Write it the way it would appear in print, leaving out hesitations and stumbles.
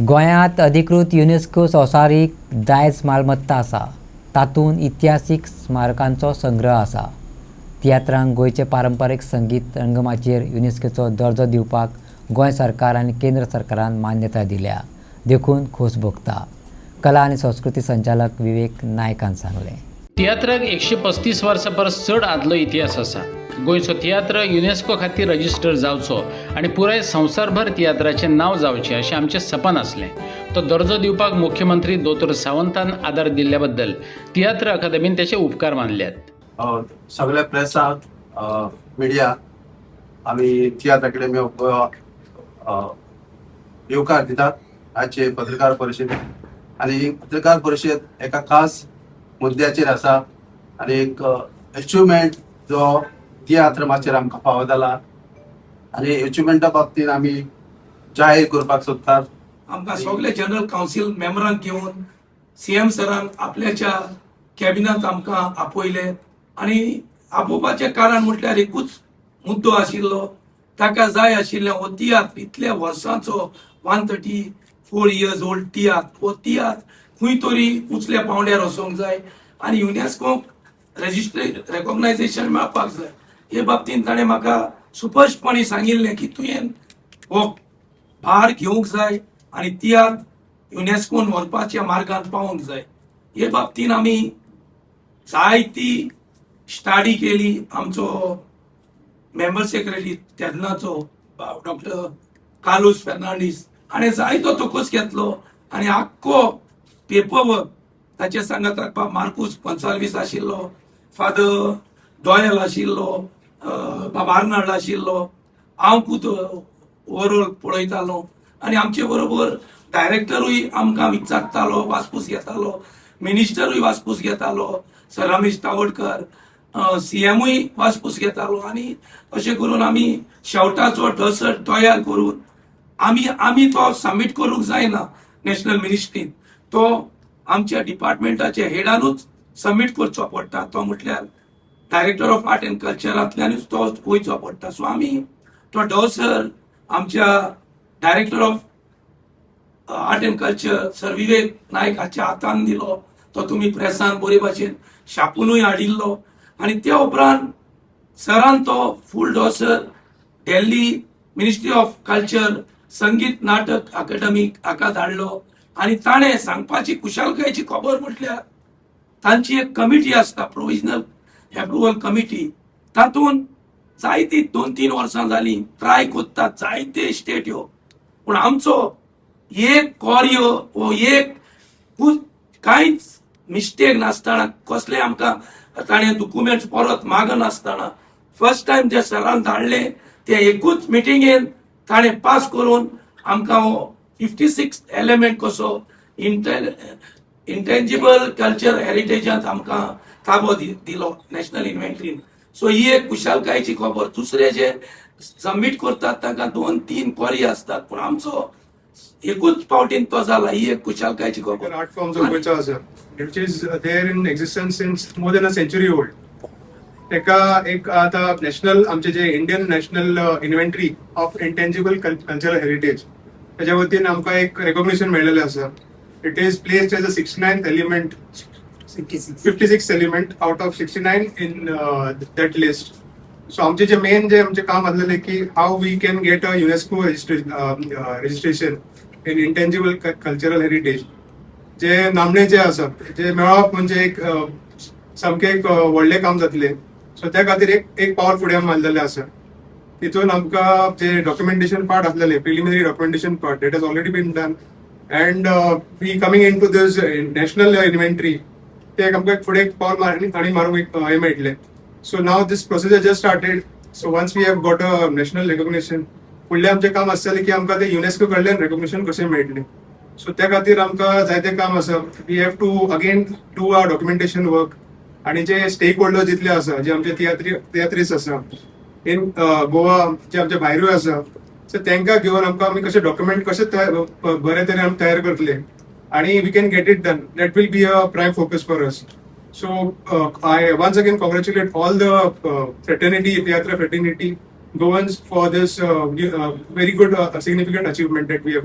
गोंयांत अधिकृत युनेस्को संवसारीक दायज मालमत्ता आसा. तातूंत इतिहासीक स्मारकांचो संग्रह आसा. तियात्रांक गोंयचे पारंपारीक संगीत रंगमाचयेर युनेस्कोचो दर्जो दिवपाक गोंय सरकार आनी केंद्र सरकारान मान्यताय दिल्या. देखून खोस भोगता, कला आनी संस्कृती संचालक विवेक नायकान सांगलें. तियात्राक 135 वर्सां परस चड आदलो इतिहास आसा. गोंयचो तियात्र युनेस्को खातीर रजिस्टर जावचो आनी पुराय संवसारभर तियात्राचें नांव जावचें अशें आमचें सपन आसलें. तो दर्जो दिवपाक मुख्यमंत्री दोतोर सावंतान आदार दिल्ल्या बद्दल तियात्र अकादेमीन तेचे उपकार मानल्यात. सगळ्या प्रेसाक मिडिया आमी तियात्र अकादेमी ऑफ येवकार दितात आजचे पत्रकार परिशद. आनी पत्रकार परिशद एका खास मुद्द्याचेर आसा आनी एक अचिवमेंट जो तियात्र माचयेर आमकां फावो जाला आनी अचिवमेंटा बाबतींत आमी जाहीर करपाक सोदतात. आमकां सगळे जनरल कावन्सिल मेंबरांक घेवन सीएम सरान आपल्याच्या कॅबिनेट आमकां आपयले आनी आपोवपाचें कारण म्हटल्यार एकूच मुद्दो आशिल्लो. ताका जाय आशिल्लें हो तियात्र इतल्या वर्सांचो 134 years ओल्ड तियात्र. हो तियात्र खंय तरी उंचल्या पांवड्यार वचोंक जाय आनी युनेस्कोक रेकॉग्नायझेशन मेळपाक जाय. हे बाबतींत ताणें म्हाका सुपश्टपणे सांगिल्लें की तुवें हो भार घेवंक जाय आनी तियात्र युनेस्कोन व्हरपाच्या मार्गान पावोवंक जाय. हे बाबतींत आमी जायती स्टडी केली. आमचो मेंबर सेक्रेटरी तेन्नाचो डॉक्टर कार्लोस फेर्नांडीस हाणें जायतो तोकूस घेतलो आनी आख्खो पेपर वर्क ताचे सांगात राखपाक मार्कूस गोन्साल्वीस आशिल्लो, फादर डॉयल आशिल्लो, बाबा आर्नाल्ड आशिल्लो, हांव खूद ओवरऑल पळयतालो आनी आमचे बरोबर डायरेक्टरूय आमकां विचारतालो, वासपूस घेतालो, मिनिस्टरूय वासपूस घेतालो, सर रमेश तावडकर, सीएमूय वासपूस घेतालो आनी अशें करून आमी शेवटाचो डसर तयार करून आमी तो सबमीट करूंक जायना नॅशनल मिनिस्ट्रीन. तो आमच्या डिपार्टमेंटाच्या हेडानूच सबमीट करचो पडटा. तो म्हटल्यार डायरेक्टर ऑफ आर्ट एंड कल्चरांतल्यानूच तो वयचो पडटा. सो आमी तो डसर आमच्या director of art and culture sir Vivek Nayak हाच्या हातान दिलो. तो तुमी प्रेसान बरे भाशेन छापूनूय हाडिल्लो आनी त्या उपरांत सरान तो full dossier Delhi ministry of culture Sangeet Natak अकादमीक हाका धाडलो आनी ताणें सांगपाची कुशलकायेची खबर म्हटल्यार तांची एक कमिटी आसता, प्रोविजनल एप्रुवल कमिटी. तातूंत जायती 2-3 वर्सां जालीं ट्राय कोत्तात जायते स्टेट ह्यो, पूण आमचो एक कॉर्यो वो एक कांयच मिस्टेक नासतना कसले आमकां ताणें डॉक्युमेंट्स परत मागनासतना फर्स्ट टायम जे सरान धाडले ते एकूच मिटिंगेन ताणें पास करून आमकां हो 56 एलिमेंट कसो इंटेंजिबल कल्चर हेरिटेजांत आमकां ताबो दिलो नॅशनल इन्व्हेंटरीन. सो ही एक कुशलकायेची खबर. दुसरे जे सबमीट करतात ताका 2-3 क्वरी असतात, पूण आमचो एकूच पावटीन तो जाला. ही एक कुशलकायेची खबर. आर्ट फॉर्म्स ऑफ गोंयचो आसा which is there in existence since more than a century old. तेका एक आता नॅशनल आमचे जे Indian national inventory of intangible cultural heritage त्याच्या वतीन आमकां एक रेकॉग्निशन मेळिल्लें आसा. It is placed as a 69th element, 56th element out of 69 in that list. So आमचे जे मेन जे आमचे काम आसलेले की how we can get a UNESCO registration in intangible cultural heritage. जे नामनेचे आसा जे मेळप म्हणजे एक सामकें एक व्हडलें काम जातलें. सो त्या खातीर एक पावल फुडें मारलेलें आसा. तितून आमकां जे डॉक्युमेंटेशन पार्ट आसलेले, preliminary documentation part, that has already been done and we coming into this national inventory. ते आमकां फुडें एक पावल आनी मारूंक हें मेळटलें. So now this procedure just started. So once we have got a national recognition फुडलें आमचें काम आसतलें की आमकां ते युनेस्को कडल्यान रेकॉग्निशन कशें मेळटलें. सो त्या खातीर आमकां जायतें काम आसा. We have to again do our documentation work आनी जे स्टेक होल्डर जितले आसा, जे आमचे तियात्रीस्ट आसा इन गोवा, जे आमचे भायरूय आसा, सो तांकां घेवन आमी कशें डॉक्युमेंट कशें बरे तरेन आमी तयार करतले आनी we can get it done. That will be a prime focus for us. So I once again congratulate all the fraternity, Theatre fraternity Goans for this very good significant achievement that we have.